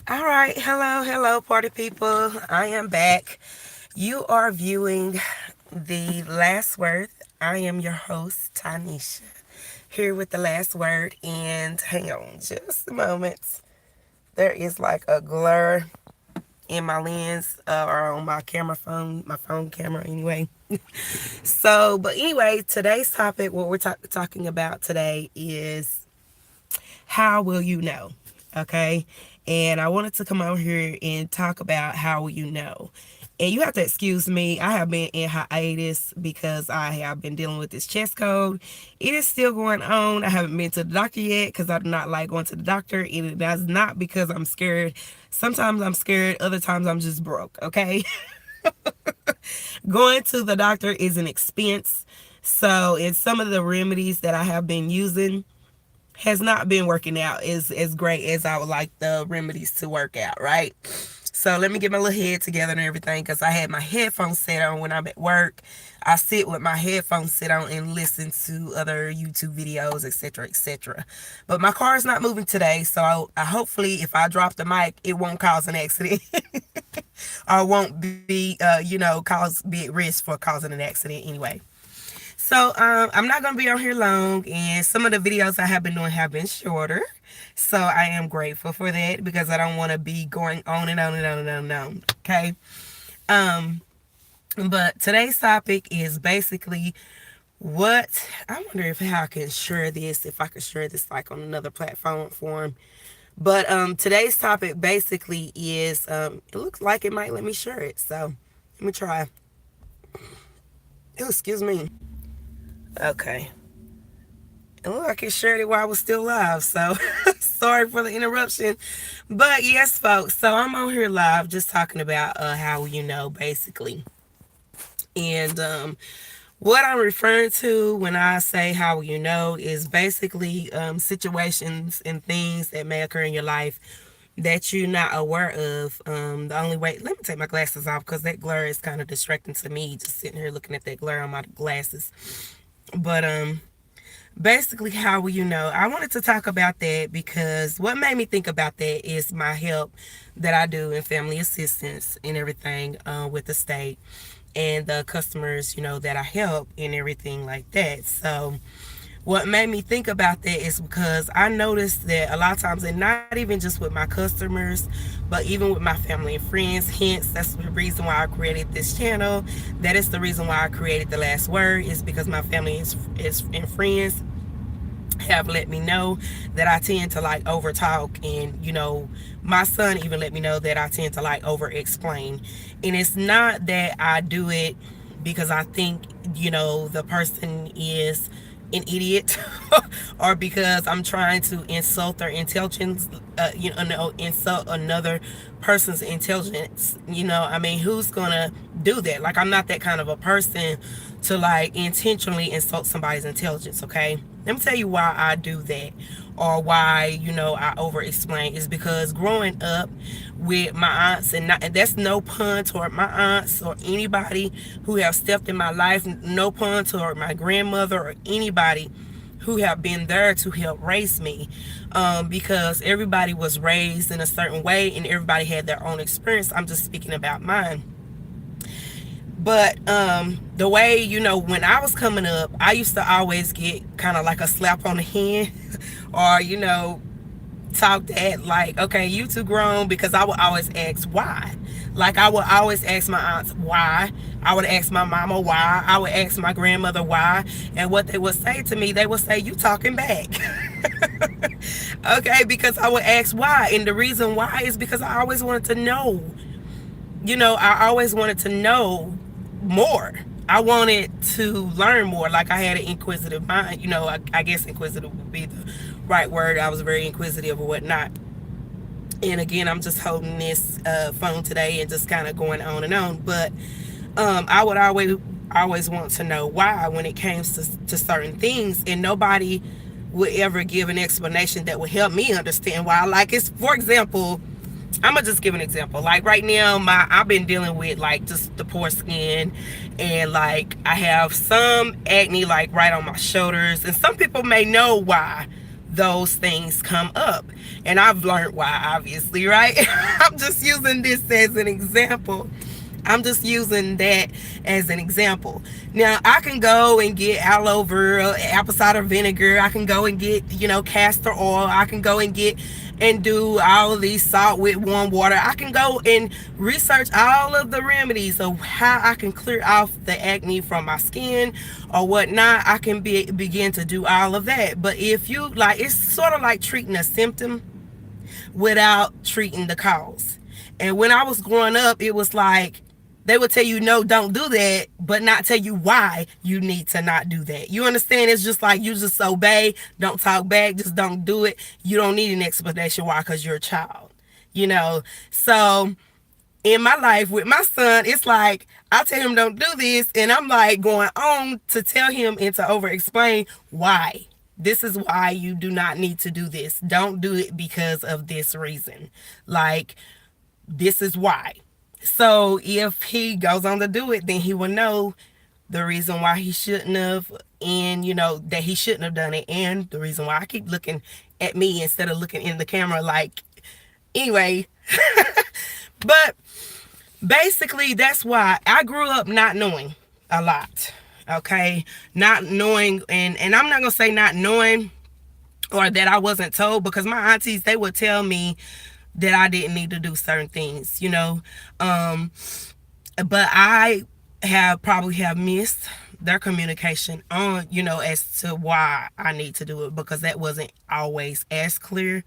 All right, hello, party people. I am back. You are viewing The Last Word. I am your host, Tanisha, here with The Last Word. And hang on just a moment. There is like a glare in my lens or on my phone camera anyway. But anyway, today's topic, what we're talking about today is how will you know? Okay. And I wanted to come out here and talk about how will you know. And you have to excuse me. I have been in hiatus because I have been dealing with this chest cold. It is still going on. I haven't been to the doctor yet because I do not like going to the doctor. And that's not because I'm scared. Sometimes I'm scared. Other times I'm just broke. Okay. Going to the doctor is an expense. So, in some of the remedies that I have been using, has not been working out as great as I would like the remedies to work out, right? So let me get my little head together and everything because I had my headphones set on when I'm at work. I sit with my headphones set on and listen to other YouTube videos, etc., etc. But my car is not moving today, so hopefully if I drop the mic, it won't cause an accident or won't be at risk for causing an accident anyway. I'm not gonna be on here long, and some of the videos I have been doing have been shorter. So I am grateful for that because I don't want to be going on and on and on and on and on. Okay. Um, but today's topic is basically what I wonder if how I can share this, if I can share this like on another platform form. But today's topic basically is it looks like it might let me share it. So let me try. Oh, excuse me. Okay. Oh, I can share it while I was still live. So sorry for the interruption. But yes, folks. So I'm on here live just talking about how you know, basically. And what I'm referring to when I say how you know is basically situations and things that may occur in your life that you're not aware of. The only way, let me take my glasses off because that glare is kind of distracting to me, just sitting here looking at that glare on my glasses. But basically, how will you know? I wanted to talk about that because what made me think about that is my help that I do in family assistance and everything with the state and the customers, that I help and everything like that. So, what made me think about that is because I noticed that a lot of times, and not even just with my customers, but even with my family and friends, hence that's the reason why I created this channel. That is the reason why I created The Last Word, is because my family is and friends have let me know that I tend to like over talk, and my son even let me know that I tend to like over explain. And it's not that I do it because I think the person is an idiot or because I'm trying to insult their intelligence, no, insult another person's intelligence. I mean, who's gonna do that? Like, I'm not that kind of a person to like intentionally insult somebody's intelligence. Okay, let me tell you why I do that, or why I over explain, is because growing up with my aunts, and that's no pun toward my aunts or anybody who have stepped in my life, no pun toward my grandmother or anybody who have been there to help raise me, because everybody was raised in a certain way and everybody had their own experience. I'm just speaking about mine. But the way, when I was coming up, I used to always get kind of like a slap on the hand or, talked at like, okay, you too grown, because I would always ask why. Like, I would always ask my aunts why. I would ask my mama why. I would ask my grandmother why. And what they would say to me, they would say, you talking back. Okay, because I would ask why. And the reason why is because I always wanted to know. I always wanted to know more. I wanted to learn more. Like, I had an inquisitive mind. I guess inquisitive would be the right word. I was very inquisitive or whatnot. And again, I'm just holding this phone today and just kind of going on and on. But I would always want to know why when it came to certain things, and nobody would ever give an explanation that would help me understand why. Like, it's, for example, I'm gonna just give an example. Like, right now, I've been dealing with like just the poor skin, and like I have some acne like right on my shoulders, and some people may know why those things come up. And I've learned why, obviously, right? I'm just using this as an example. I'm just using that as an example. Now, I can go and get aloe vera, apple cider vinegar. I can go and get, castor oil. I can go and get and do all of these salt with warm water. I can go and research all of the remedies of how I can clear off the acne from my skin or whatnot. I can begin to do all of that. But if you like, it's sort of like treating a symptom without treating the cause. And when I was growing up, it was like they would tell you, no, don't do that, but not tell you why you need to not do that. You understand? It's just like you just obey, don't talk back, just don't do it. You don't need an explanation why, because you're a child, So in my life with my son, it's like I tell him don't do this, and I'm like going on to tell him and to over explain why. This is why you do not need to do this. Don't do it because of this reason. Like, this is why. So if he goes on to do it, then he will know the reason why he shouldn't have, and that he shouldn't have done it, and the reason why. I keep looking at me instead of looking in the camera, like, anyway. But basically, that's why I grew up not knowing a lot. Okay, not knowing, and I'm not gonna say not knowing or that I wasn't told, because my aunties, they would tell me that I didn't need to do certain things, but I probably have missed their communication on, as to why I need to do it, because that wasn't always as clear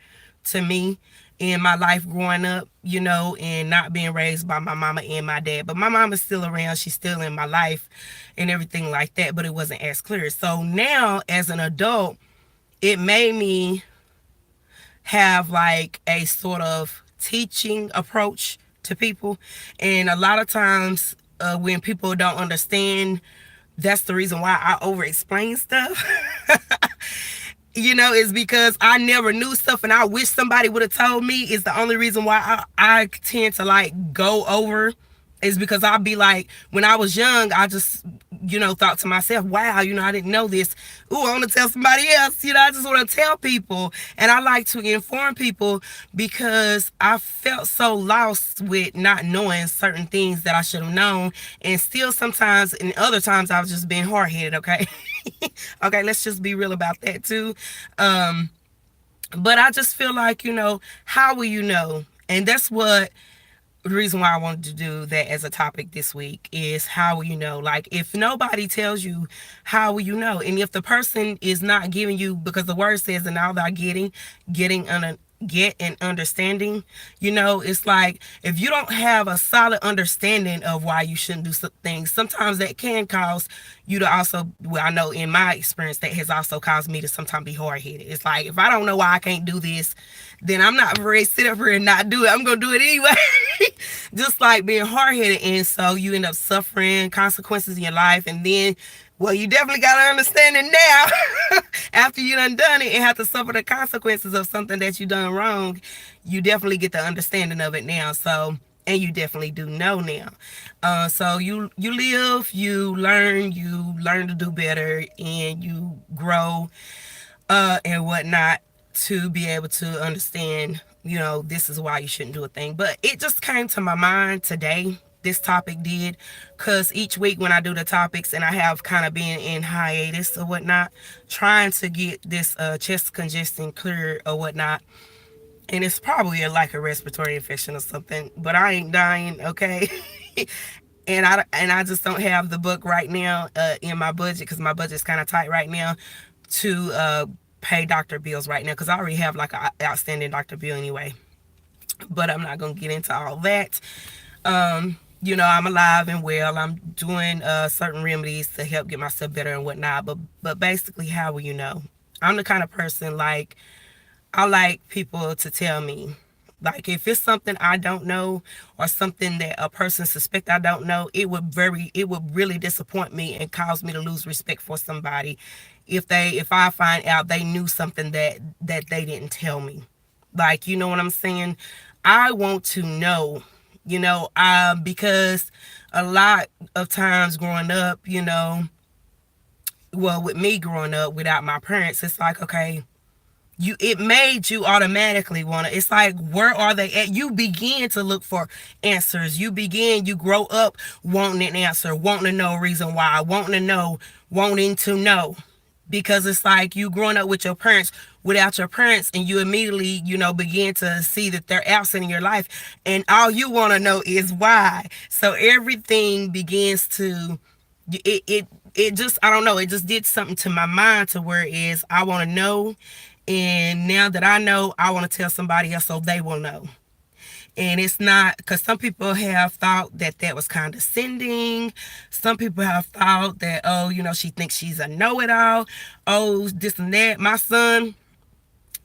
to me in my life growing up, and not being raised by my mama and my dad. But my mama's still around, she's still in my life and everything like that, but it wasn't as clear. So now as an adult, it made me have like a sort of teaching approach to people. And a lot of times when people don't understand, that's the reason why I over explain stuff. Is because I never knew stuff, and I wish somebody would have told me. Is the only reason why I tend to like go over, is because I'll be like, when I was young, I just, thought to myself, wow, I didn't know this. Ooh, I want to tell somebody else. I just want to tell people. And I like to inform people, because I felt so lost with not knowing certain things that I should have known. And still sometimes, and other times, I've just been hard-headed, okay? Okay, let's just be real about that too. But I just feel like, how will you know? And that's what the reason why I wanted to do that as a topic this week is, how will you know? Like, if nobody tells you, how will you know? And if the person is not giving you, because the word says, and all that get an understanding, it's like, if you don't have a solid understanding of why you shouldn't do some things, sometimes that can cause you to also, well, I know in my experience, that has also caused me to sometimes be hard-headed. It's like, if I don't know why I can't do this, then I'm not ready to sit up here and not do it. I'm going to do it anyway. Just like being hard-headed. And so you end up suffering consequences in your life. And then, well, you definitely got to understand it now. After you done it and have to suffer the consequences of something that you done wrong, you definitely get the understanding of it now. So, and you definitely do know now. So you live, you learn to do better, and you grow and whatnot, to be able to understand, this is why you shouldn't do a thing. But it just came to my mind today, this topic did, because each week when I do the topics, and I have kind of been in hiatus or whatnot, trying to get this chest congestion cleared or whatnot, and it's probably like a respiratory infection or something, but I ain't dying, okay? And I just don't have the book right now in my budget, because my budget's kind of tight right now, to pay doctor bills right now, because I already have like an outstanding doctor bill anyway. But I'm not gonna get into all that. I'm alive and well. I'm doing certain remedies to help get myself better and whatnot. But basically, how will you know? I'm the kind of person, like, I like people to tell me. Like, if it's something I don't know, or something that a person suspect I don't know, it would really disappoint me and cause me to lose respect for somebody if I find out they knew something that they didn't tell me. Like, you know what I'm saying? I want to know, because a lot of times growing up, well, with me growing up without my parents, it's like, okay, it made you automatically want to, it's like, where are they at? You begin to look for answers. You grow up wanting an answer, wanting to know a reason why, wanting to know, because it's like you growing up with your parents, without your parents, and you immediately, begin to see that they're absent in your life, and all you want to know is why. So everything begins to, it just, I don't know, it just did something to my mind, to where it is, I want to know. And now that I know, I want to tell somebody else so they will know. And it's not, because some people have thought that that was condescending. Some people have thought that, oh, she thinks she's a know-it-all. Oh, this and that. My son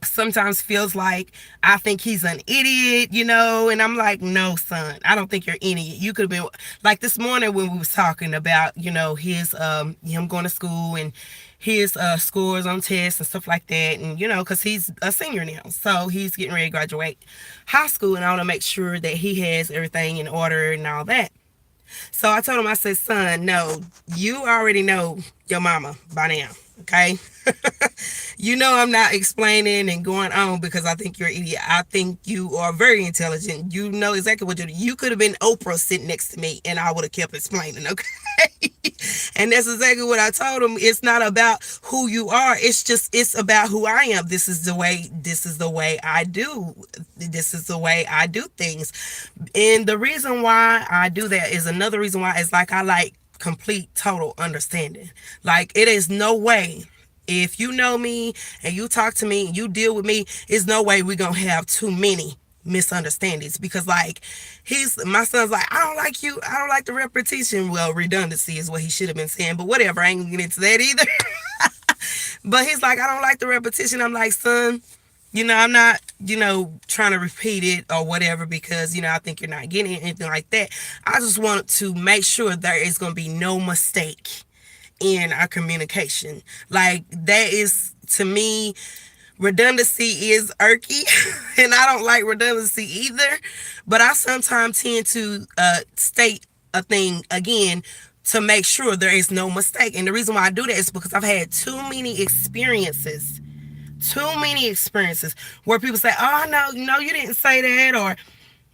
sometimes feels like I think he's an idiot, and I'm like, no, son, I don't think you're an idiot. You could have been, like this morning when we was talking about, his him going to school, and his scores on tests and stuff like that, and because he's a senior now, so he's getting ready to graduate high school, and I want to make sure that he has everything in order and all that. So I told him, I said, son, no, you already know your mama by now, okay? I'm not explaining and going on because I think you're an idiot. I think you are very intelligent. You know exactly what you're doing. You could have been Oprah sitting next to me and I would have kept explaining, okay? And that's exactly what I told him. It's not about who you are. It's about who I am. This is the way I do. This is the way I do things. And the reason why I do that is another reason why is like, I like complete total understanding. Like, it is no way, if you know me and you talk to me and you deal with me, there's no way we're gonna have too many misunderstandings, because like, my son's like, I don't like you, I don't like the repetition. Well, redundancy is what he should have been saying, but whatever, I ain't gonna get into that either. But he's like, I don't like the repetition. I'm like, son, I'm not, trying to repeat it or whatever, because, I think you're not getting it, anything like that. I just want to make sure there is going to be no mistake in our communication. Like, that is, to me, redundancy is irky, and I don't like redundancy either. But I sometimes tend to state a thing again to make sure there is no mistake. And the reason why I do that is because I've had too many experiences where people say, oh, no, you didn't say that, or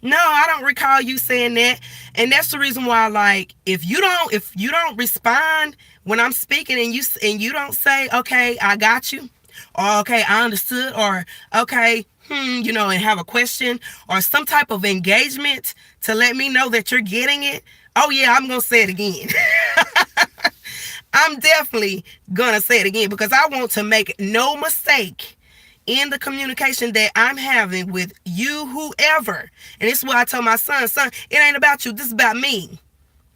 no, I don't recall you saying that. And that's the reason why, like, if you don't respond when I'm speaking, and you don't say, okay, I got you, or okay, I understood, or okay, and have a question or some type of engagement to let me know that you're getting it. Oh yeah, I'm gonna say it again. I'm definitely gonna say it again, because I want to make no mistake in the communication that I'm having with you, whoever. And this is what I told my son, it ain't about you, this is about me.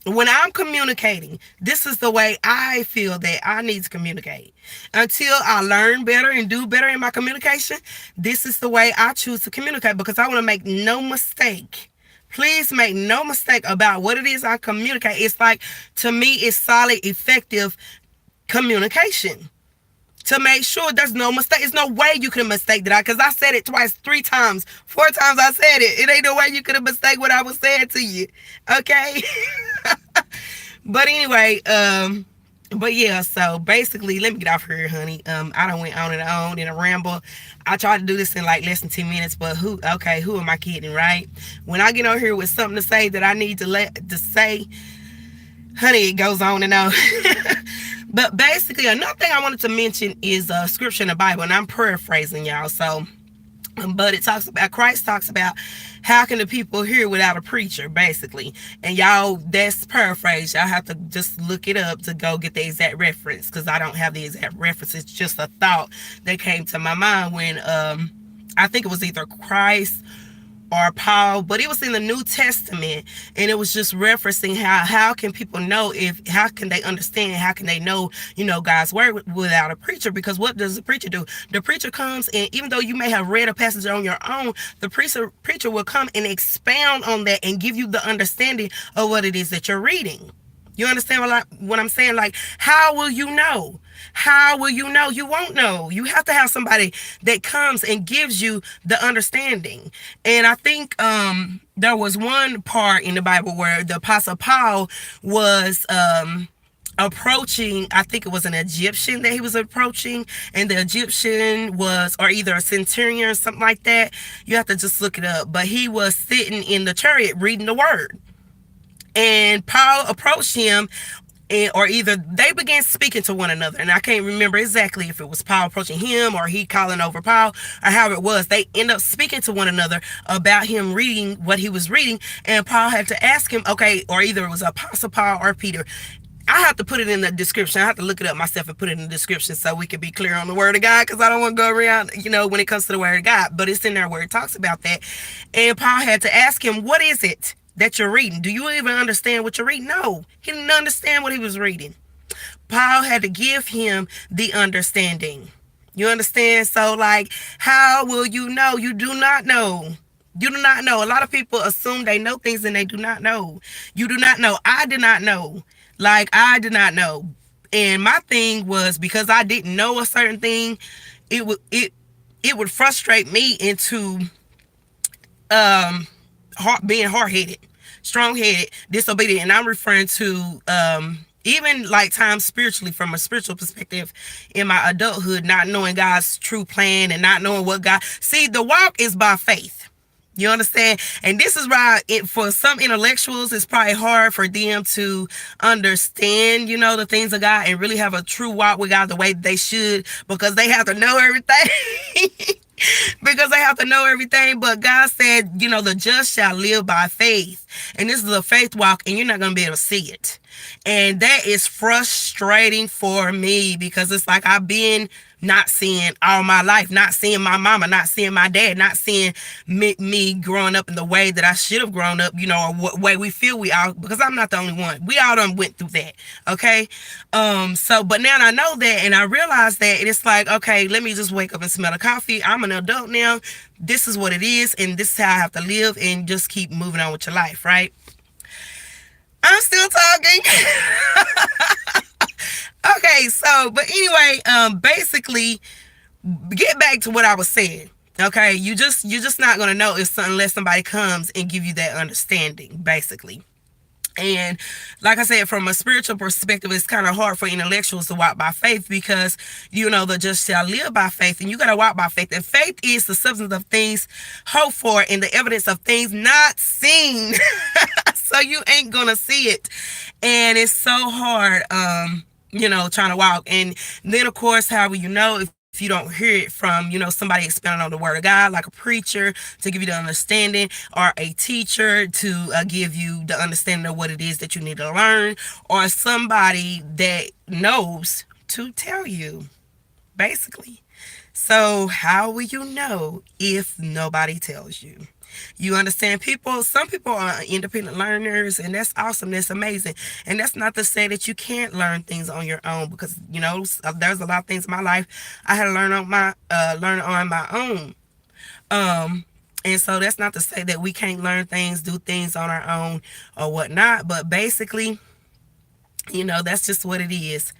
When I'm communicating, this is the way I feel that I need to communicate. Until I learn better and do better in my communication, this is the way I choose to communicate, because I want to make no mistake. Please make no mistake about what it is I communicate. It's like, to me, it's solid, effective communication. To make sure there's no mistake. There's no way you could have mistaken that, because I said it twice, 3 times, 4 times I said it. It ain't no way you could have mistaken what I was saying to you. Okay? But anyway, but yeah, so basically, let me get off here, honey. I done went on and on in a ramble. I tried to do this in like less than 10 minutes, but who am I kidding, right? When I get on here with something to say that I need to say, honey, it goes on and on. But basically, another thing I wanted to mention is scripture in the Bible, and I'm paraphrasing, y'all. So, but Christ talks about, how can the people hear without a preacher, basically. And y'all, that's paraphrase. Y'all have to just look it up to go get the exact reference, because I don't have the exact reference. It's just a thought that came to my mind when I think it was either Christ or Paul, but it was in the New Testament, and it was just referencing how can people know, how can they understand, how can they know, God's word without a preacher? Because what does the preacher do? The preacher comes, and even though you may have read a passage on your own, the preacher will come and expound on that and give you the understanding of what it is that you're reading. You understand what I'm saying? Like, how will you know? How will you know? You won't know. You have to have somebody that comes and gives you the understanding. And I think there was one part in the Bible where the Apostle Paul was approaching, I think it was an Egyptian that he was approaching, and the Egyptian was, or either a centurion or something like that. You have to just look it up. But he was sitting in the chariot reading the word. And Paul approached him, or either they began speaking to one another. And I can't remember exactly if it was Paul approaching him or he calling over Paul, or how it was. They end up speaking to one another about him reading what he was reading. And Paul had to ask him, okay, or either it was Apostle Paul or Peter. I have to put it in the description. I have to look it up myself and put it in the description so we can be clear on the word of God, because I don't want to go around, when it comes to the word of God. But it's in there where it talks about that. And Paul had to ask him, what is it that you're reading? Do you even understand what you're reading? No, he didn't understand what he was reading. Paul had to give him the understanding. You understand? So, like, how will you know? You do not know. You do not know. A lot of people assume they know things and they do not know. You do not know. I did not know. Like, I did not know. And my thing was, because I didn't know a certain thing, it would frustrate me into being hard-headed, strong-headed, disobedient. And I'm referring to even like times spiritually, from a spiritual perspective, in my adulthood, not knowing God's true plan and not knowing what God... See, the walk is by faith. You understand? And this is why for some intellectuals, it's probably hard for them to understand, the things of God and really have a true walk with God the way they should, because they have to know everything. Because they have to know everything. But God said, the just shall live by faith. And this is a faith walk, and you're not going to be able to see it. And that is frustrating for me, because it's like I've been not seeing all my life, not seeing my mama, not seeing my dad, not seeing me growing up in the way that I should have grown up, or what way we feel we are, because I'm not the only one. We all done went through that. Okay. But now I know that, and I realize that, and it's like, okay, let me just wake up and smell the coffee. I'm an adult now. This is what it is, and this is how I have to live, and just keep moving on with your life, right? I'm still talking. Okay, so, but anyway, basically, get back to what I was saying. Okay, you're just not gonna know unless somebody comes and give you that understanding, basically. And like I said, from a spiritual perspective, it's kind of hard for intellectuals to walk by faith, because the just shall live by faith, and you got to walk by faith. And faith is the substance of things hoped for and the evidence of things not seen. So you ain't gonna see it, and it's so hard, trying to walk. And then, of course, how will you know if you don't hear it from, somebody expounding on the word of God, like a preacher to give you the understanding, or a teacher to give you the understanding of what it is that you need to learn, or somebody that knows to tell you, basically. So how will you know if nobody tells you? You understand? Some people are independent learners, and that's awesome. That's amazing. And that's not to say that you can't learn things on your own, because there's a lot of things in my life I had to learn on my own. And so that's not to say that we can't learn things, do things on our own or whatnot. But basically, that's just what it is.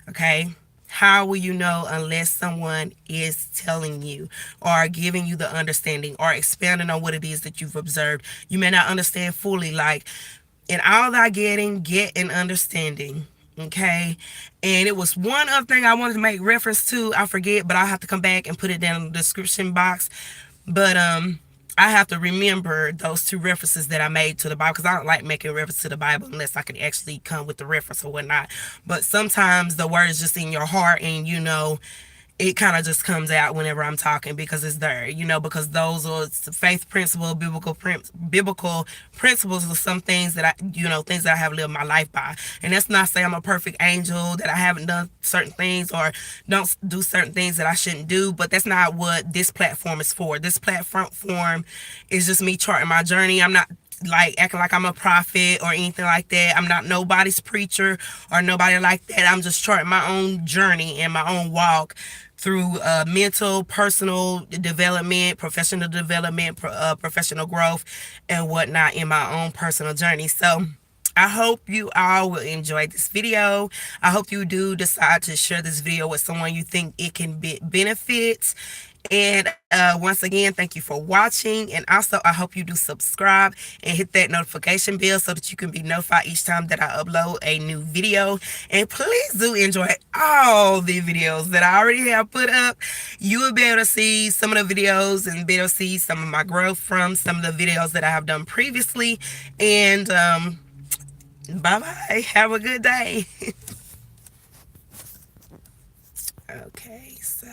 Okay. How will you know unless someone is telling you or giving you the understanding or expanding on what it is that you've observed? You may not understand fully, like, in all thy getting, get an understanding. Okay. And it was one other thing I wanted to make reference to. I forget, but I'll have to come back and put it down in the description box. But I have to remember those two references that I made to the Bible, because I don't like making reference to the Bible unless I can actually come with the reference or whatnot. But sometimes the word is just in your heart, and it kind of just comes out whenever I'm talking, because it's there, because those are faith principle, biblical principles are some things that things that I have lived my life by. And that's not saying I'm a perfect angel, that I haven't done certain things or don't do certain things that I shouldn't do, but that's not what this platform is for. This platform is just me charting my journey. I'm not like acting like I'm a prophet or anything like that. I'm not nobody's preacher or nobody like that. I'm just charting my own journey and my own walk through mental, personal development, professional development, professional growth, and whatnot in my own personal journey. So I hope you all will enjoy this video. I hope you do decide to share this video with someone you think it can benefit. And once again, thank you for watching. And also, I hope you do subscribe and hit that notification bell so that you can be notified each time that I upload a new video. And please do enjoy all the videos that I already have put up. You will be able to see some of the videos and be able to see some of my growth from some of the videos that I have done previously. And bye bye. Have a good day. Okay, so.